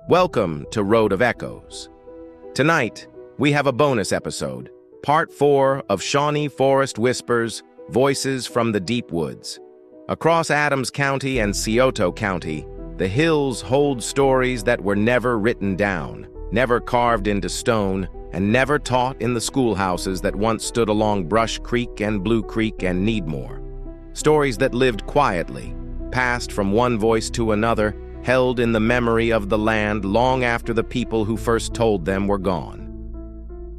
Welcome to Road of Echoes. Tonight, we have a bonus episode, Part 4 of Shawnee Forest Whispers, Voices from the Deep Woods. Across Adams County and Scioto County, the hills hold stories that were never written down, never carved into stone, and never taught in the schoolhouses that once stood along Brush Creek and Blue Creek and Needmore. Stories that lived quietly, passed from one voice to another, held in the memory of the land long after the people who first told them were gone.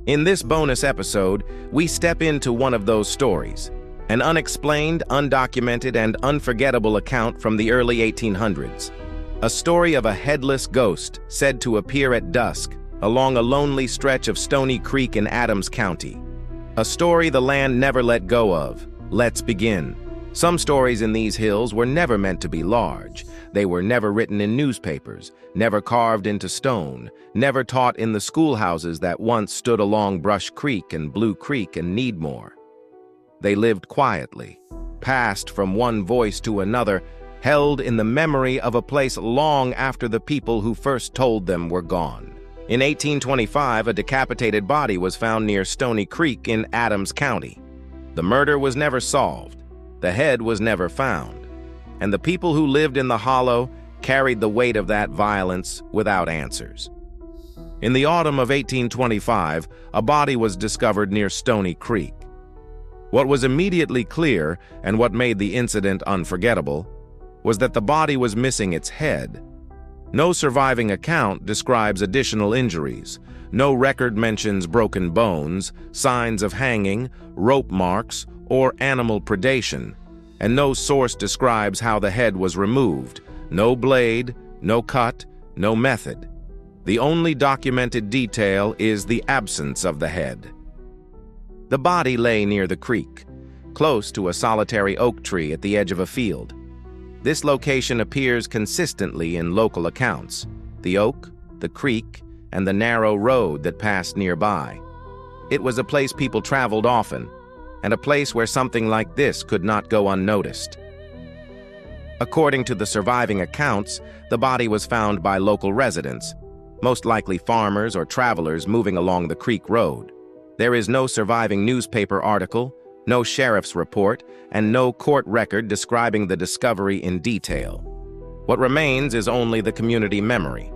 In this bonus episode, we step into one of those stories, an unexplained, undocumented, and unforgettable account from the early 1800s. A story of a headless ghost said to appear at dusk along a lonely stretch of Stony Creek in Adams County. A story the land never let go of. Let's begin. Some stories in these hills were never meant to be large. They were never written in newspapers, never carved into stone, never taught in the schoolhouses that once stood along Brush Creek and Blue Creek and Needmore. They lived quietly, passed from one voice to another, held in the memory of a place long after the people who first told them were gone. In 1825, a decapitated body was found near Stony Creek in Adams County. The murder was never solved. The head was never found, and the people who lived in the hollow carried the weight of that violence without answers. In the autumn of 1825, a body was discovered near Stony Creek. What was immediately clear, and what made the incident unforgettable, was that the body was missing its head. No surviving account describes additional injuries. No record mentions broken bones, signs of hanging, rope marks, or animal predation, and no source describes how the head was removed. No blade, no cut, no method. The only documented detail is the absence of the head. The body lay near the creek, close to a solitary oak tree at the edge of a field. This location appears consistently in local accounts: the oak, the creek, and the narrow road that passed nearby. It was a place people traveled often, and a place where something like this could not go unnoticed. According to the surviving accounts, the body was found by local residents, most likely farmers or travelers moving along the creek road. There is no surviving newspaper article, no sheriff's report, and no court record describing the discovery in detail. What remains is only the community memory: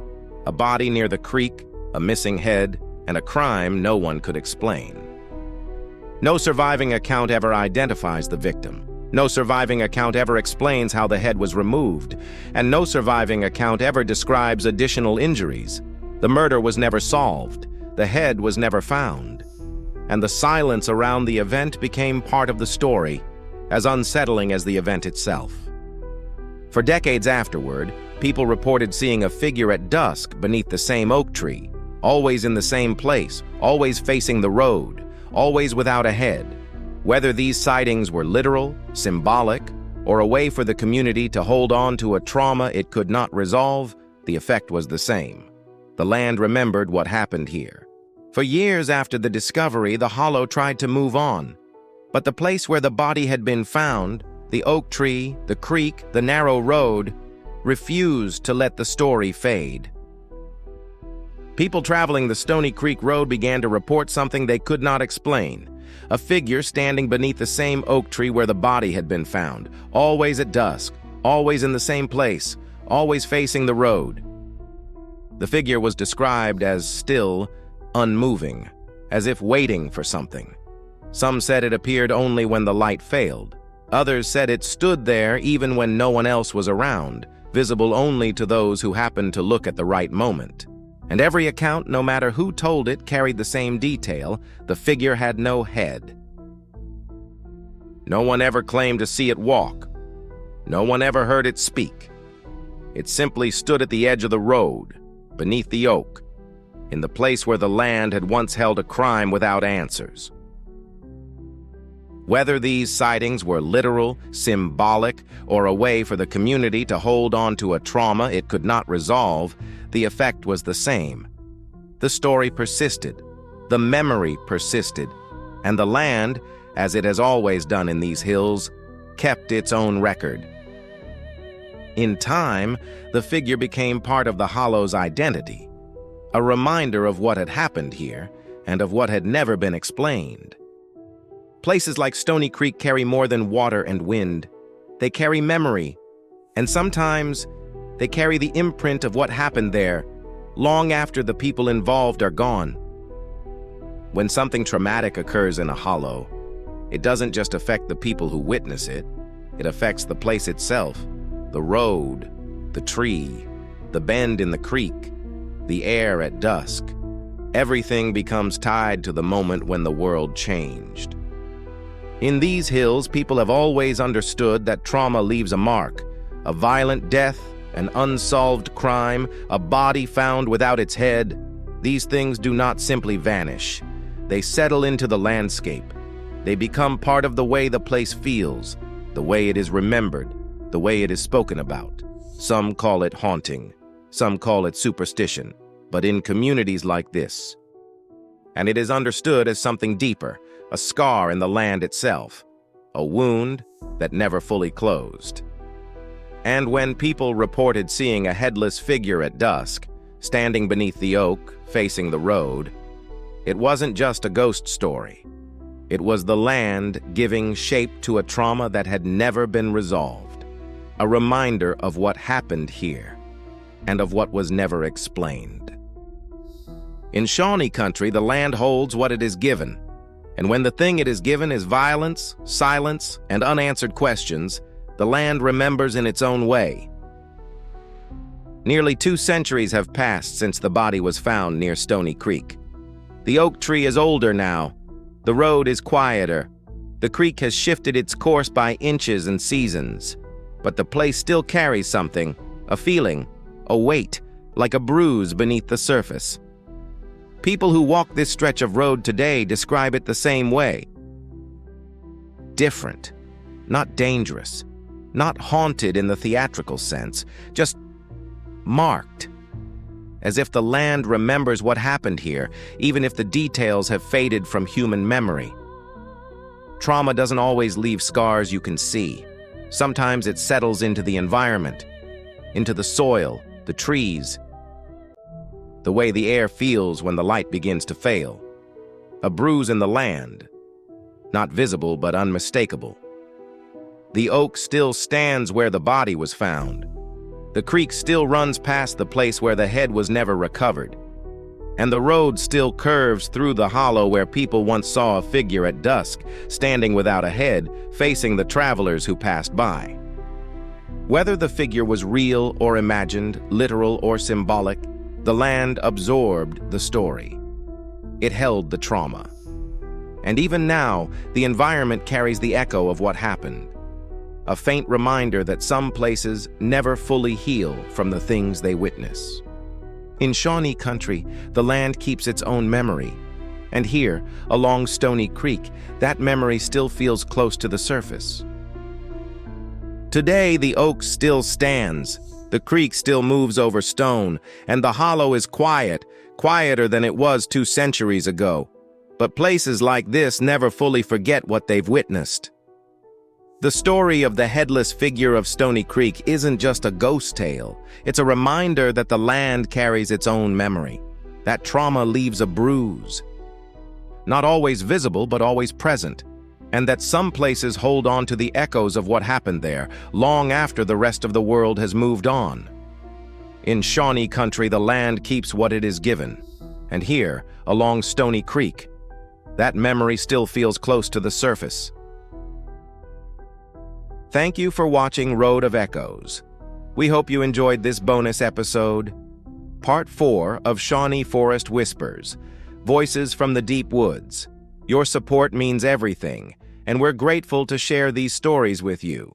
a body near the creek, a missing head, and a crime no one could explain. No surviving account ever identifies the victim. No surviving account ever explains how the head was removed, and no surviving account ever describes additional injuries. The murder was never solved, the head was never found, and the silence around the event became part of the story, as unsettling as the event itself. For decades afterward, people reported seeing a figure at dusk beneath the same oak tree, always in the same place, always facing the road, always without a head. Whether these sightings were literal, symbolic, or a way for the community to hold on to a trauma it could not resolve, the effect was the same. The land remembered what happened here. For years after the discovery, the hollow tried to move on. But the place where the body had been found, the oak tree, the creek, the narrow road, refused to let the story fade. People traveling the Stony Creek Road began to report something they could not explain: a figure standing beneath the same oak tree where the body had been found, always at dusk, always in the same place, always facing the road. The figure was described as still, unmoving, as if waiting for something. Some said it appeared only when the light failed. Others said it stood there even when no one else was around, visible only to those who happened to look at the right moment. And every account, no matter who told it, carried the same detail: the figure had no head. No one ever claimed to see it walk. No one ever heard it speak. It simply stood at the edge of the road, beneath the oak, in the place where the land had once held a crime without answers. Whether these sightings were literal, symbolic, or a way for the community to hold on to a trauma it could not resolve, the effect was the same. The story persisted, the memory persisted, and the land, as it has always done in these hills, kept its own record. In time, the figure became part of the hollow's identity, a reminder of what had happened here and of what had never been explained. Places like Stony Creek carry more than water and wind. They carry memory, and sometimes they carry the imprint of what happened there long after the people involved are gone. When something traumatic occurs in a hollow, it doesn't just affect the people who witness it, it affects the place itself, the road, the tree, the bend in the creek, the air at dusk. Everything becomes tied to the moment when the world changed. In these hills, people have always understood that trauma leaves a mark, a violent death, an unsolved crime, a body found without its head. These things do not simply vanish. They settle into the landscape. They become part of the way the place feels, the way it is remembered, the way it is spoken about. Some call it haunting, some call it superstition, but in communities like this, and it is understood as something deeper, a scar in the land itself, a wound that never fully closed. And when people reported seeing a headless figure at dusk, standing beneath the oak, facing the road, it wasn't just a ghost story. It was the land giving shape to a trauma that had never been resolved, a reminder of what happened here and of what was never explained. In Shawnee country, the land holds what it is given, and when the thing it is given is violence, silence, and unanswered questions, the land remembers in its own way. Nearly 2 centuries have passed since the body was found near Stony Creek. The oak tree is older now. The road is quieter. The creek has shifted its course by inches and seasons. But the place still carries something, a feeling, a weight, like a bruise beneath the surface. People who walk this stretch of road today describe it the same way. Different, not dangerous, not haunted in the theatrical sense, just marked, as if the land remembers what happened here, even if the details have faded from human memory. Trauma doesn't always leave scars you can see. Sometimes it settles into the environment, into the soil, the trees, the way the air feels when the light begins to fail. A bruise in the land, not visible but unmistakable. The oak still stands where the body was found. The creek still runs past the place where the head was never recovered. And the road still curves through the hollow where people once saw a figure at dusk, standing without a head, facing the travelers who passed by. Whether the figure was real or imagined, literal or symbolic, the land absorbed the story. It held the trauma. And even now, the environment carries the echo of what happened. A faint reminder that some places never fully heal from the things they witness. In Shawnee country, the land keeps its own memory. And here, along Stony Creek, that memory still feels close to the surface. Today, the oak still stands. The creek still moves over stone, and the hollow is quiet, quieter than it was 2 centuries ago. But places like this never fully forget what they've witnessed. The story of the headless figure of Stony Creek isn't just a ghost tale. It's a reminder that the land carries its own memory. That trauma leaves a bruise. Not always visible, but always present. And that some places hold on to the echoes of what happened there, long after the rest of the world has moved on. In Shawnee country, the land keeps what it is given. And here, along Stony Creek, that memory still feels close to the surface. Thank you for watching Road of Echoes. We hope you enjoyed this bonus episode, Part 4 of Shawnee Forest Whispers, Voices from the Deep Woods. Your support means everything, and we're grateful to share these stories with you.